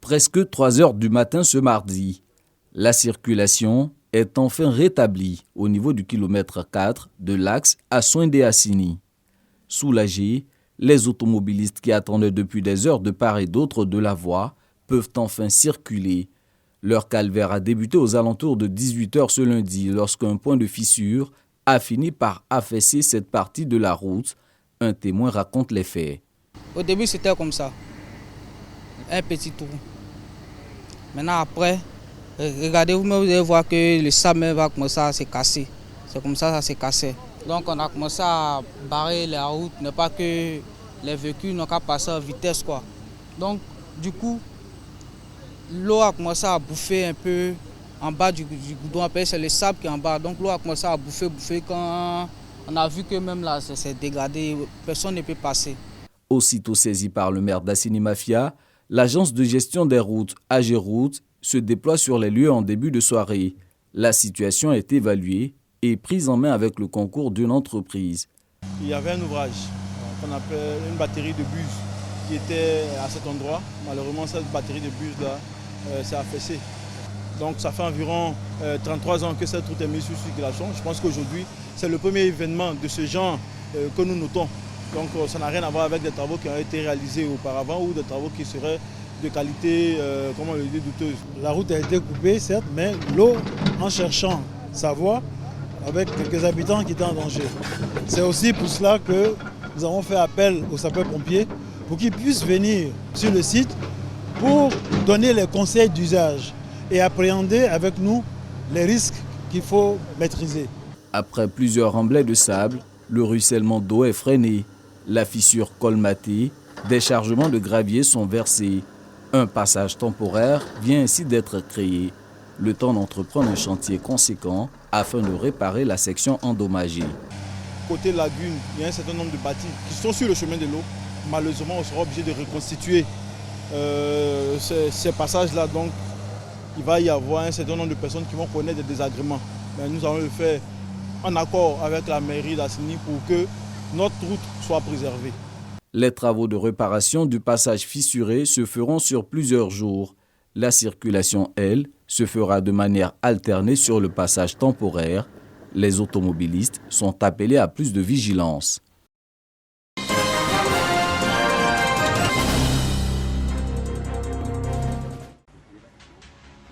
Presque 3 heures du matin ce mardi, la circulation est enfin rétablie au niveau du kilomètre 4 de l'axe à Soindé-Assini. Soulagés, les automobilistes qui attendaient depuis des heures de part et d'autre de la voie peuvent enfin circuler. Leur calvaire a débuté aux alentours de 18h ce lundi lorsqu'un point de fissure a fini par affaisser cette partie de la route. Un témoin raconte les faits. Au début, c'était comme ça, un petit trou. Maintenant, après, regardez, vous allez voir que le sable va commencer à se casser. C'est comme ça s'est cassé. Donc, on a commencé à barrer la route, ne pas que les véhicules n'ont qu'à passer en vitesse, quoi. Donc, du coup, l'eau a commencé à bouffer un peu en bas du goudron. Après, c'est le sable qui est en bas. Donc, l'eau a commencé à bouffer. Quand on a vu que même là, c'est dégradé, personne ne peut passer. Aussitôt saisi par le maire d'Assini Mafia, l'agence de gestion des routes, AGERoutes, se déploie sur les lieux en début de soirée. La situation est évaluée et prise en main avec le concours d'une entreprise. Il y avait un ouvrage qu'on appelle une batterie de bus qui était à cet endroit. Malheureusement, cette batterie de bus-là s'est affaissée. Donc ça fait environ 33 ans que cette route est mise sous circulation. Je pense qu'aujourd'hui, c'est le premier événement de ce genre que nous notons. Donc ça n'a rien à voir avec des travaux qui ont été réalisés auparavant ou des travaux qui seraient de qualité, comment le dire, douteuse. La route a été coupée, certes, mais l'eau, en cherchant sa voie, avec quelques habitants qui étaient en danger. C'est aussi pour cela que nous avons fait appel aux sapeurs-pompiers pour qu'ils puissent venir sur le site pour donner les conseils d'usage et appréhender avec nous les risques qu'il faut maîtriser. Après plusieurs remblais de sable, le ruissellement d'eau est freiné. La fissure colmatée, des chargements de gravier sont versés. Un passage temporaire vient ainsi d'être créé. Le temps d'entreprendre un chantier conséquent afin de réparer la section endommagée. Côté lagune, il y a un certain nombre de bâtis qui sont sur le chemin de l'eau. Malheureusement, on sera obligé de reconstituer ces passages-là. Donc, il va y avoir un certain nombre de personnes qui vont connaître des désagréments. Mais nous allons le faire en accord avec la mairie d'Assini pour que notre route soit préservée. Les travaux de réparation du passage fissuré se feront sur plusieurs jours. La circulation, elle, se fera de manière alternée sur le passage temporaire. Les automobilistes sont appelés à plus de vigilance.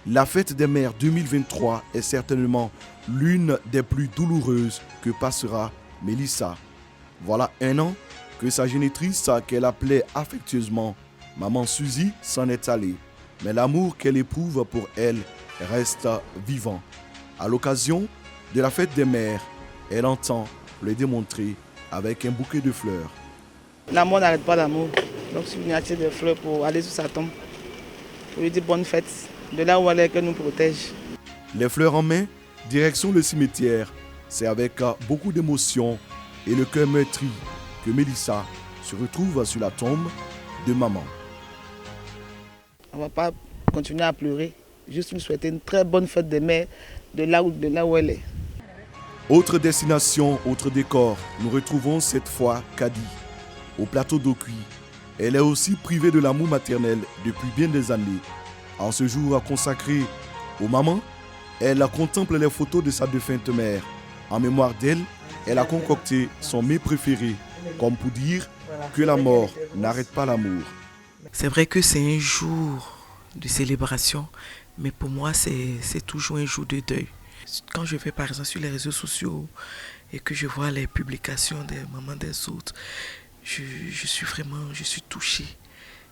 La fête des mères 2023 est certainement l'une des plus douloureuses que passera Mélissa. Voilà 1 an que sa génitrice, qu'elle appelait affectueusement Maman Suzy, s'en est allée. Mais l'amour qu'elle éprouve pour elle reste vivant. À l'occasion de la fête des mères, elle entend le démontrer avec un bouquet de fleurs. L'amour n'arrête pas l'amour. Donc je suis venu acheter des fleurs pour aller sur sa tombe. Pour lui dire bonne fête, de là où elle est, qu'elle nous protège. Les fleurs en main, direction le cimetière. C'est avec beaucoup d'émotion et le cœur meurtri que Mélissa se retrouve sur la tombe de maman. On ne va pas continuer à pleurer, juste lui souhaiter une très bonne fête des mères de là où elle est. Autre destination, autre décor, nous retrouvons cette fois Kadi, au plateau d'eau cuit. Elle est aussi privée de l'amour maternel depuis bien des années. En ce jour consacré aux mamans, elle contemple les photos de sa défunte mère. En mémoire d'elle, elle a concocté son mets préféré, comme pour dire que la mort n'arrête pas l'amour. C'est vrai que c'est un jour de célébration, mais pour moi, c'est toujours un jour de deuil. Quand je vais par exemple sur les réseaux sociaux et que je vois les publications des mamans des autres, je suis touchée.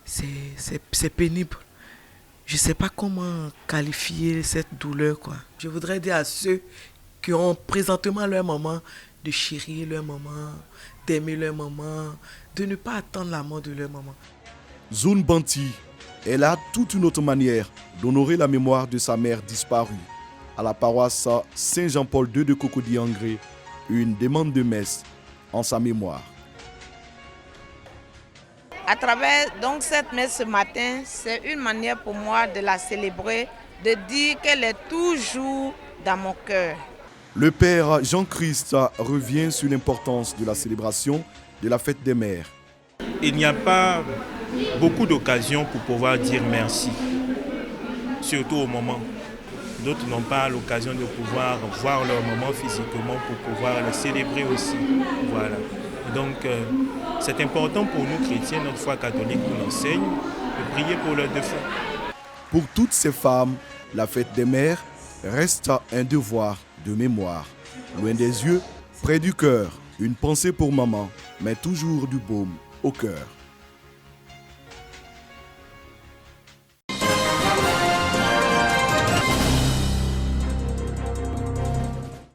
C'est pénible. Je ne sais pas comment qualifier cette douleur, quoi. Je voudrais dire à ceux qui ont présentement leur maman de chérir leur maman, d'aimer leur maman, de ne pas attendre la mort de leur maman. Zoun Banti, elle a toute une autre manière d'honorer la mémoire de sa mère disparue. À la paroisse Saint-Jean-Paul II de Cocody-Angré, une demande de messe en sa mémoire. À travers donc cette messe ce matin, c'est une manière pour moi de la célébrer, de dire qu'elle est toujours dans mon cœur. Le père Jean-Christ revient sur l'importance de la célébration de la fête des mères. Il n'y a pas beaucoup d'occasions pour pouvoir dire merci. surtout au moment. D'autres n'ont pas l'occasion de pouvoir voir leur maman physiquement pour pouvoir les célébrer aussi. Voilà. Donc, c'est important pour nous chrétiens, notre foi catholique nous enseigne de prier pour leurs défunts. Pour toutes ces femmes, la fête des mères reste un devoir de mémoire. Loin des yeux, près du cœur, une pensée pour maman, mais toujours du baume au cœur.